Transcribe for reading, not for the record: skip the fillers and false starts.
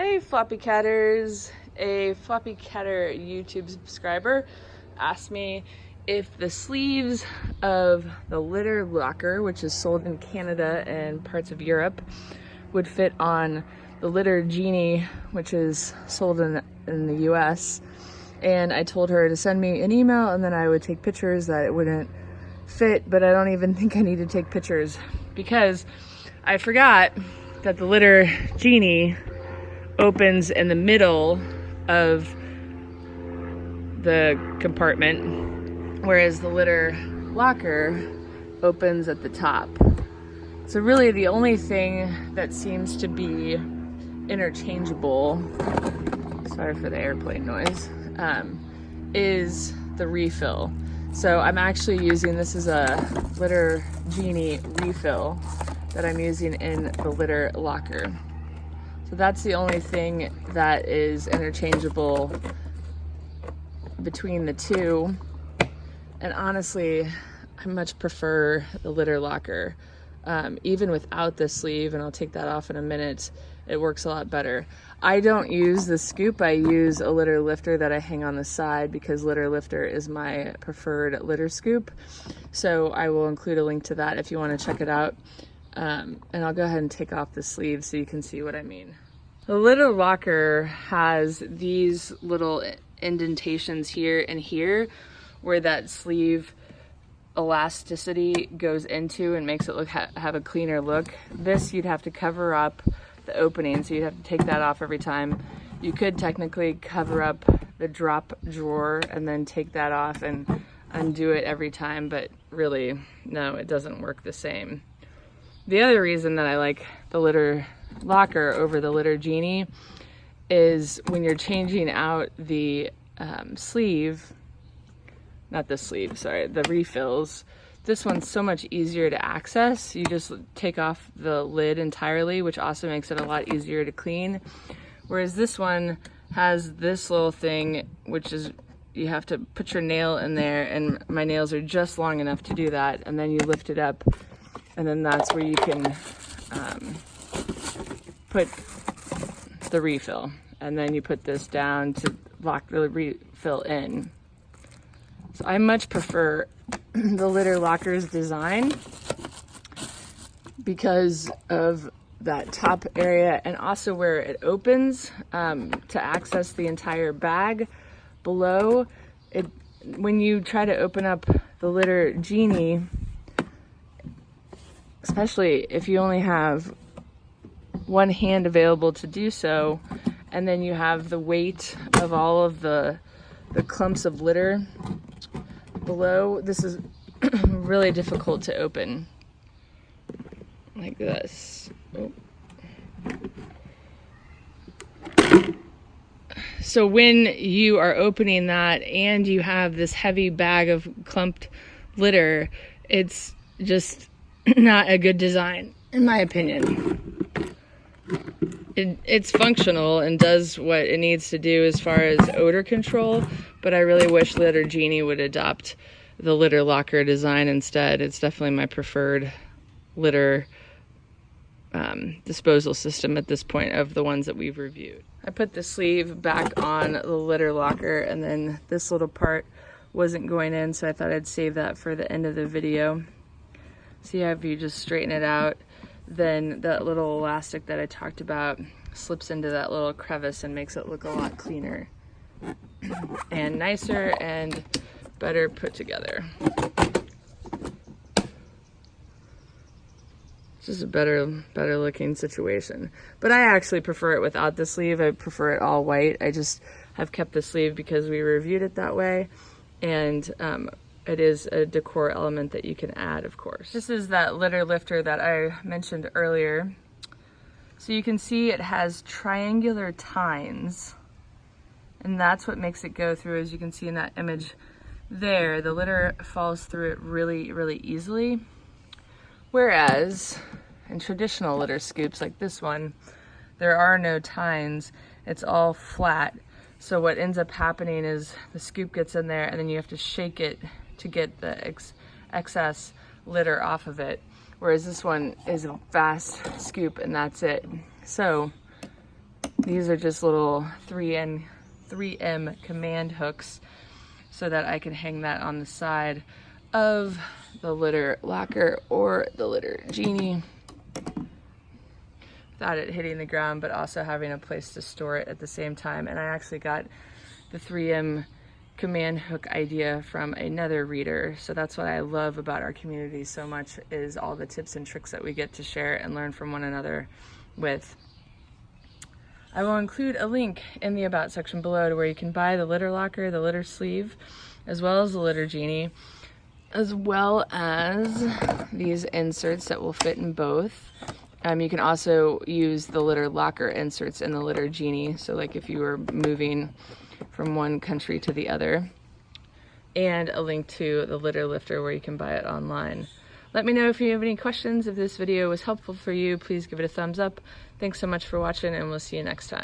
Hey Floppycatters! A Floppycatter YouTube subscriber asked me if the sleeves of the litter locker, which is sold in Canada and parts of Europe, would fit on the litter Genie, which is sold in the US. And I told her to send me an email and then I would take pictures that it wouldn't fit, but I don't even think I need to take pictures because I forgot that the litter Genie opens in the middle of the compartment, whereas the litter locker opens at the top. So really the only thing that seems to be interchangeable, sorry for the airplane noise, is the refill. So I'm actually using, this is a litter Genie refill that I'm using in the litter locker. So that's the only thing that is interchangeable between the two. And honestly, I much prefer the litter locker. Even without the sleeve, and I'll take that off in a minute, it works a lot better. I don't use the scoop, I use a litter lifter that I hang on the side because litter lifter is my preferred litter scoop. So I will include a link to that if you want to check it out. And I'll go ahead and take off the sleeve so you can see what I mean. The litter locker has these little indentations here and here where that sleeve elasticity goes into and makes it look have a cleaner look. This you'd have to cover up the opening, so you'd have to take that off every time. You could technically cover up the drop drawer and then take that off and undo it every time, but really, no, it doesn't work the same. The other reason that I like the litter locker over the litter Genie is when you're changing out the sleeve, not the sleeve, sorry, the refills. This one's so much easier to access. You just take off the lid entirely, which also makes it a lot easier to clean. Whereas this one has this little thing, which is you have to put your nail in there, and my nails are just long enough to do that, and then you lift it up, and then that's where you can put the refill, and then you put this down to lock the refill in. So I much prefer the litter locker's design because of that top area and also where it opens to access the entire bag below. When you try to open up the litter Genie, especially if you only have one hand available to do so, and then you have the weight of all of the clumps of litter below, this is really difficult to open like this. Oh. So when you are opening that and you have this heavy bag of clumped litter, it's just not a good design, in my opinion. It's functional and does what it needs to do as far as odor control, but I really wish litter Genie would adopt the litter locker design instead. It's definitely my preferred litter disposal system at this point of the ones that we've reviewed. I put the sleeve back on the litter locker, and then this little part wasn't going in, so I thought I'd save that for the end of the video. See how if you just straighten it out, then that little elastic that I talked about slips into that little crevice and makes it look a lot cleaner and nicer and better put together. It's just a better looking situation. But I actually prefer it without the sleeve. I prefer it all white. I just have kept the sleeve because we reviewed it that way, and it is a decor element that you can add, of course. This is that litter lifter that I mentioned earlier. So you can see it has triangular tines, and that's what makes it go through. As you can see in that image there, the litter falls through it really, really easily. Whereas in traditional litter scoops like this one, there are no tines. It's all flat. So what ends up happening is the scoop gets in there and then you have to shake it to get the excess litter off of it. Whereas this one is a fast scoop and that's it. So These are just little 3M command hooks so that I can hang that on the side of the litter locker or the litter Genie without it hitting the ground, but also having a place to store it at the same time. And I actually got the 3M command hook idea from another reader. So that's what I love about our community so much, is all the tips and tricks that we get to share and learn from one another with. I will include a link in the About section below to where you can buy the litter locker, the litter sleeve, as well as the litter Genie, as well as these inserts that will fit in both. You can also use the litter locker inserts in the litter Genie, so like if you were moving from one country to the other, and a link to the litter lifter where you can buy it online. Let me know if you have any questions. If this video was helpful for you, please give it a thumbs up. Thanks so much for watching, and we'll see you next time.